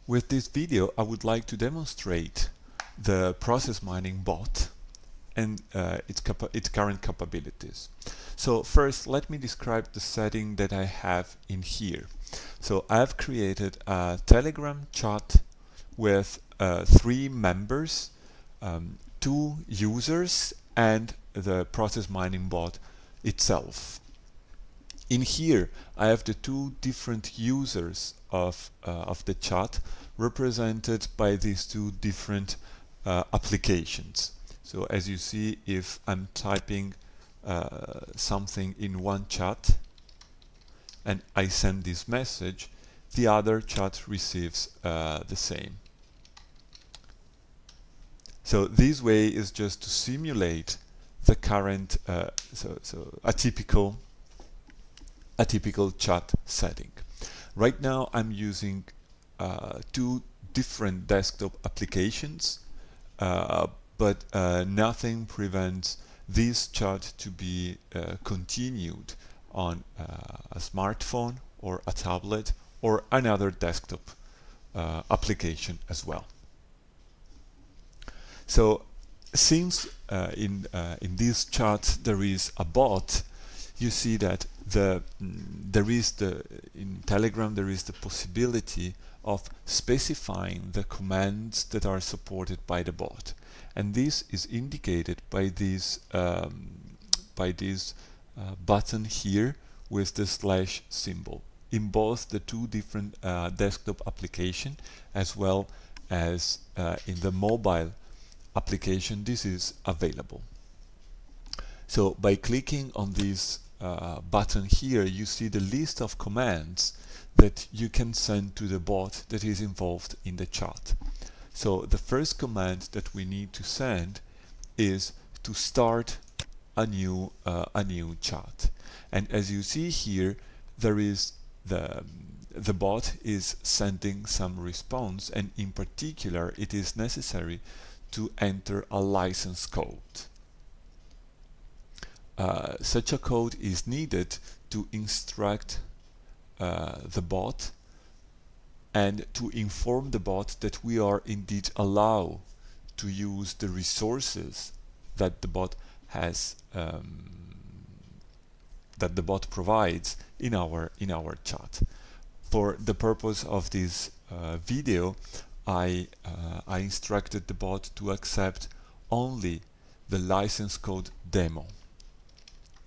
With this video, I would like to demonstrate the process mining bot and its current capabilities. So first, let me describe the setting that I have in here. So I've created a Telegram chat with 3 members, 2 users, and the process mining bot itself. In here, I have the 2 different users of the chat represented by these 2 different applications. So as you see, if I'm typing something in one chat and I send this message, the other chat receives the same. So this way is just to simulate the current, a typical chat setting. Right now I'm using 2 different desktop applications, but nothing prevents this chat to be continued on a smartphone or a tablet or another desktop application as well. So since in this chat there is a bot, you see that in Telegram there is the possibility of specifying the commands that are supported by the bot, and this is indicated by this button here with the slash symbol in both the 2 different desktop application as well as in the mobile application. This is available. So by clicking on this button here, you see the list of commands that you can send to the bot that is involved in the chat. So the first command that we need to send is to start a new chat. And as you see here, there is the bot is sending some response, and in particular it is necessary to enter a license code. Such a code is needed to instruct the bot and to inform the bot that we are indeed allowed to use the resources that the bot has, that the bot provides in our chat. For the purpose of this video, I instructed the bot to accept only the license code demo.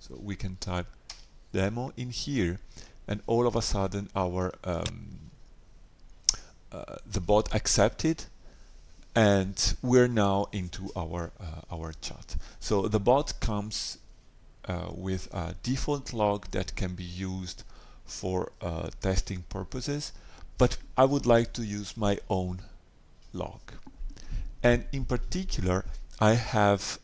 So we can type demo in here, and all of a sudden our the bot accepted, and we're now into our chat. So the bot comes with a default log that can be used for testing purposes, but I would like to use my own log. And in particular, I've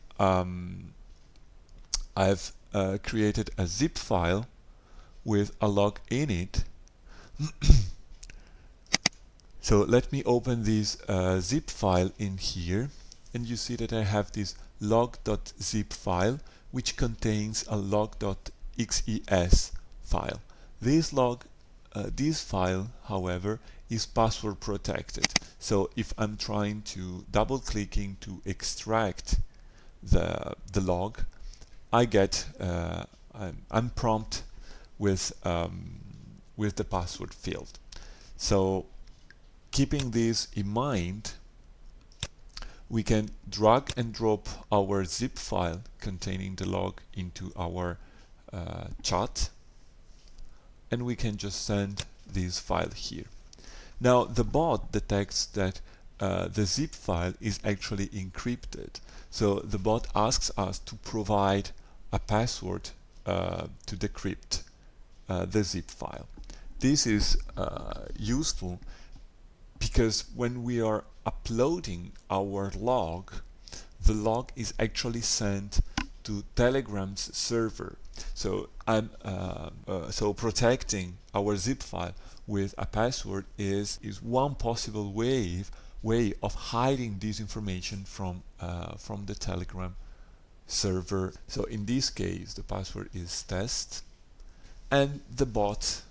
created a zip file with a log in it. So let me open this zip file in here, and you see that I have this log.zip file which contains a log.xes file. This file, however, is password protected. So if I'm trying to double-clicking to extract the log, I get I'm prompted with the password field. So keeping this in mind, we can drag and drop our zip file containing the log into our chat, and we can just send this file here. Now the bot detects that the zip file is actually encrypted, so the bot asks us to provide a password to decrypt the zip file. This is useful because when we are uploading our log, the log is actually sent to Telegram's server. So so protecting our zip file with a password is one possible way of hiding this information from the Telegram server. So in this case, the password is test, and the bot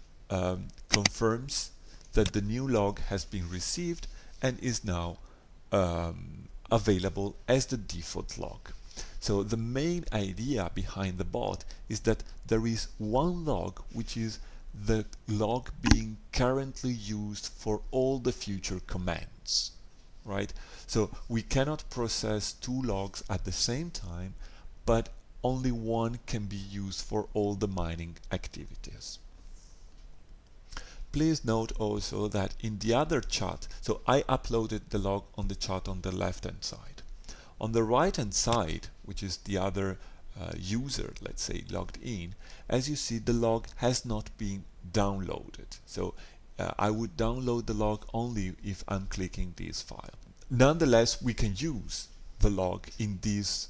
confirms that the new log has been received and is now available as the default log. So the main idea behind the bot is that there is one log which is the log being currently used for all the future commands, right? So we cannot process two logs at the same time, but only one can be used for all the mining activities. Please note also that in the other chat, so I uploaded the log on the chat on the left hand side. On the right hand side, which is the other user, let's say, logged in, as you see, the log has not been downloaded. So I would download the log only if I'm clicking this file. Nonetheless, we can use the log in this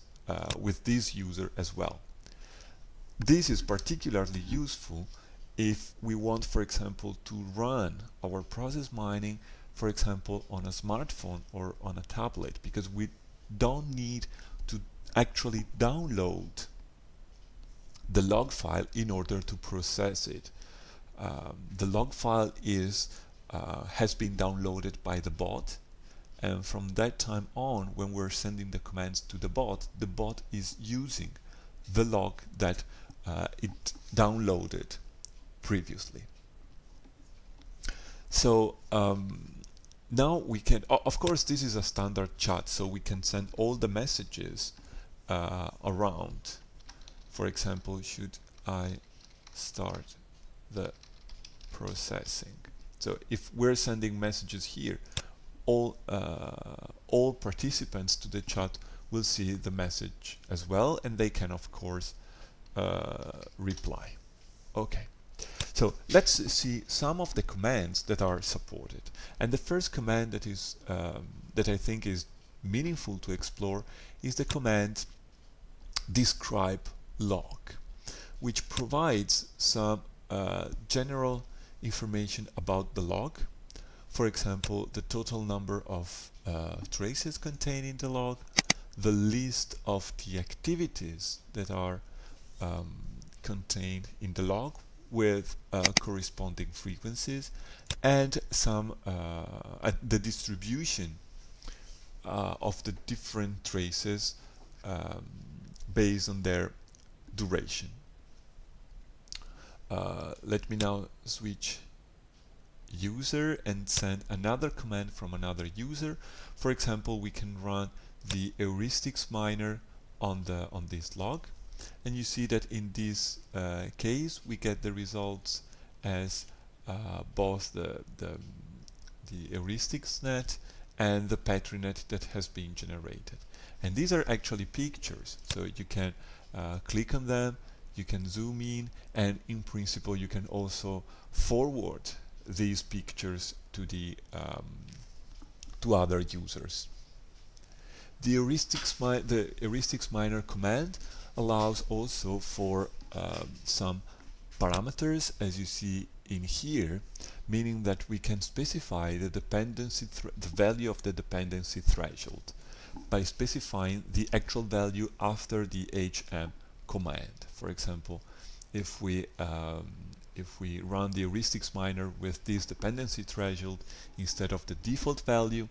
with this user as well. This is particularly useful if we want, for example, to run our process mining, for example, on a smartphone or on a tablet, because we don't need to actually download the log file in order to process it. The log file has been downloaded by the bot, and from that time on, when we're sending the commands to the bot is using the log that it downloaded previously. So now we can, of course, this is a standard chat, so we can send all the messages around. For example, should I start the processing? So if we're sending messages here, all participants to the chat will see the message as well, and they can, of course, reply. Okay. So let's see some of the commands that are supported. And the first command that is that I think is meaningful to explore is the command describe log, which provides some general information about the log. For example, the total number of traces contained in the log, the list of the activities that are contained in the log with corresponding frequencies, and some the distribution of the different traces based on their duration. Let me now switch user and send another command from another user. For example, we can run the heuristics miner on this log, and you see that in this case we get the results as both the heuristics net and the Petri net that has been generated. And these are actually pictures, so you can click on them, you can zoom in, and in principle you can also forward these pictures to the to other users. The heuristics miner command allows also for some parameters, as you see in here, meaning that we can specify the value of the dependency threshold by specifying the actual value after the HM command. For example, if we run the heuristics miner with this dependency threshold instead of the default value,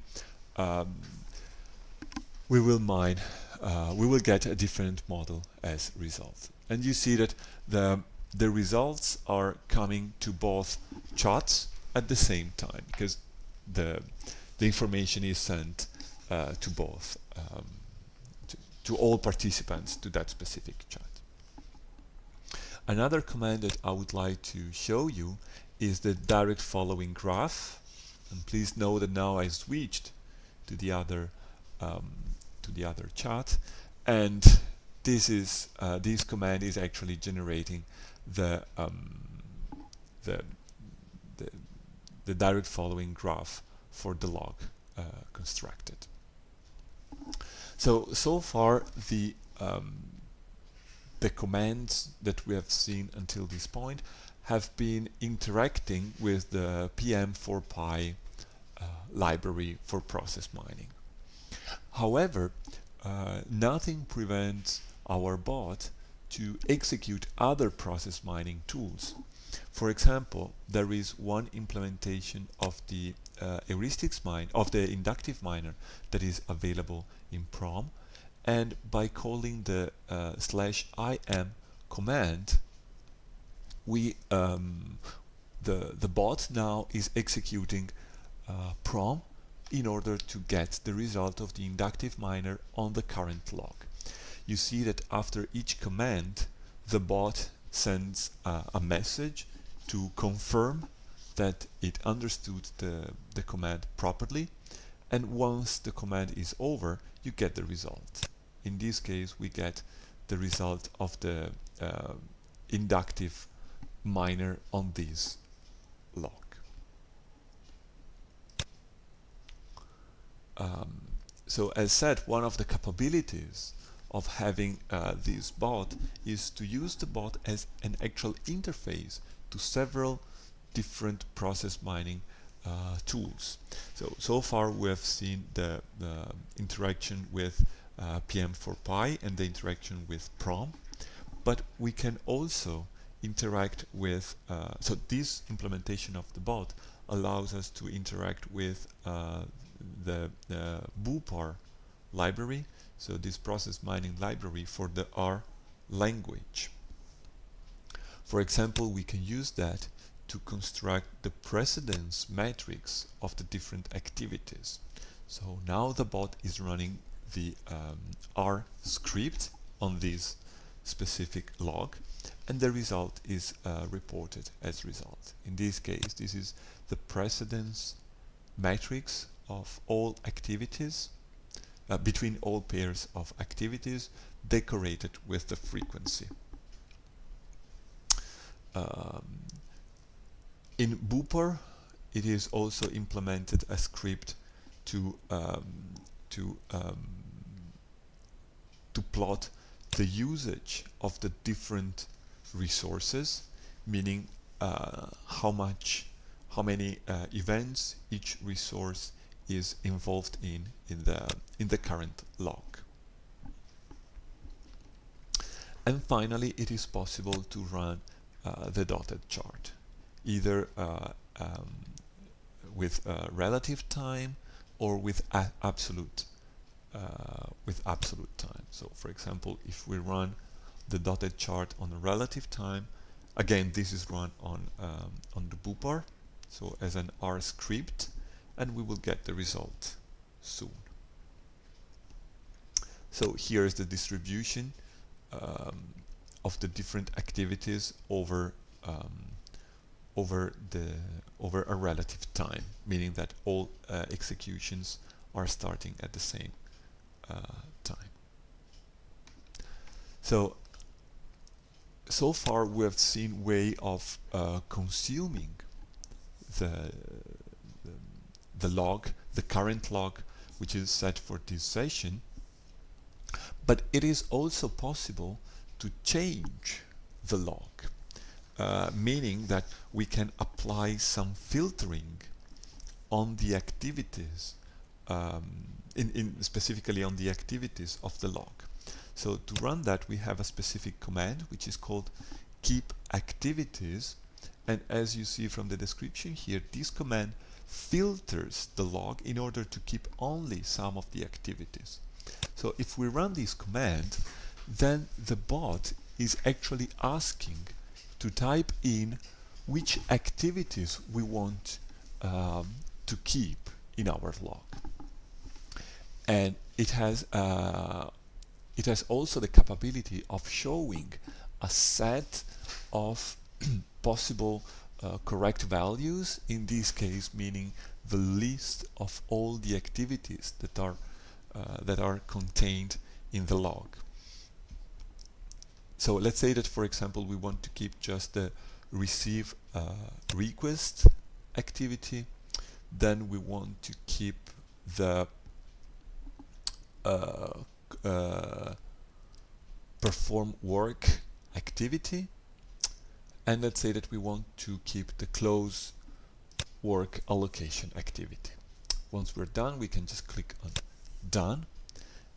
we will get a different model as result. And you see that the results are coming to both chats at the same time, because the information is sent to both to all participants to that specific chat. Another command that I would like to show you is the direct following graph. And please know that now I switched to the other chat, and this command is actually generating the direct following graph for the log constructed. So far the commands that we have seen until this point have been interacting with the PM4Pi library for process mining. However, nothing prevents our bot to execute other process mining tools. For example, there is one implementation of the heuristics mine of the inductive miner that is available in Prom, and by calling the /im command, we the bot now is executing Prom in order to get the result of the inductive miner on the current log. You see that after each command, the bot sends a message to confirm that it understood the command properly, and once the command is over, you get the result. In this case, we get the result of the inductive miner on this log. So as said, one of the capabilities of having this bot is to use the bot as an actual interface to several different process mining tools. So far we have seen the interaction with PM4Pi and the interaction with Prom, but we can also interact with, so this implementation of the bot allows us to interact with the BooPar library, so this process mining library for the R language. For example, we can use that to construct the precedence matrix of the different activities. So now the bot is running the R script on this specific log, and the result is reported as result. In this case, this is the precedence matrix of all activities between all pairs of activities decorated with the frequency. In BooPar, it is also implemented a script to plot the usage of the different resources, meaning how many events each resource is involved in the current log. And finally, it is possible to run the dotted chart, either with relative time or with absolute time. So, for example, if we run the dotted chart on a relative time, again, this is run on the BooPar, so as an R script, and we will get the result soon. So here is the distribution of the different activities over a relative time, meaning that all executions are starting at the same time. So far we have seen way of consuming the log, the current log, which is set for this session, but it is also possible to change the log, meaning that we can apply some filtering on the activities, specifically on the activities of the log. So to run that, we have a specific command which is called keep activities, and as you see from the description here, this command filters the log in order to keep only some of the activities. So if we run this command, then the bot is actually asking to type in which activities we want to keep in our log. And it has also the capability of showing a set of possible correct values, in this case meaning the list of all the activities that are contained in the log. So let's say that, for example, we want to keep just the receive request activity, then we want to keep the perform work activity, and let's say that we want to keep the close work allocation activity. Once we're done, we can just click on done,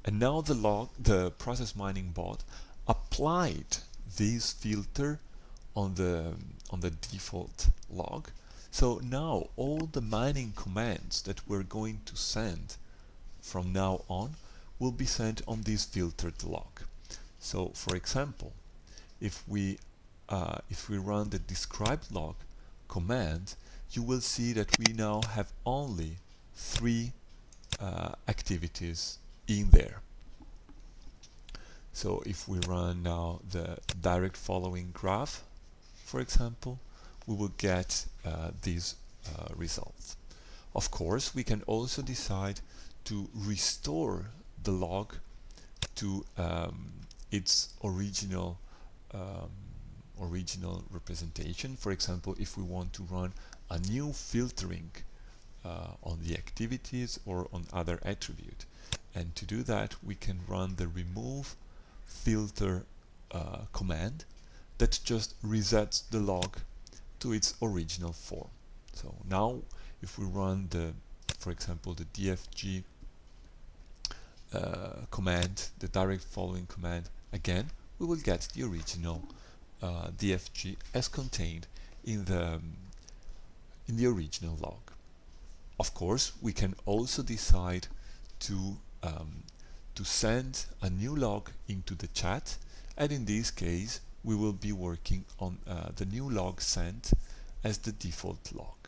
and now the process mining bot applied this filter on on the default log. So now all the mining commands that we're going to send from now on will be sent on this filtered log. So for example, if we run the describe log command, you will see that we now have only 3 activities in there. So if we run now the direct following graph, for example, we will get these results. Of course, we can also decide to restore the log to its original representation. For example, if we want to run a new filtering on the activities or on other attribute. And to do that, we can run the remove filter command that just resets the log to its original form. So now if we run for example, the dfg command, the direct following command again, we will get the original dfg as contained in the original log. Of course, we can also decide to send a new log into the chat, and in this case we will be working on the new log sent as the default log.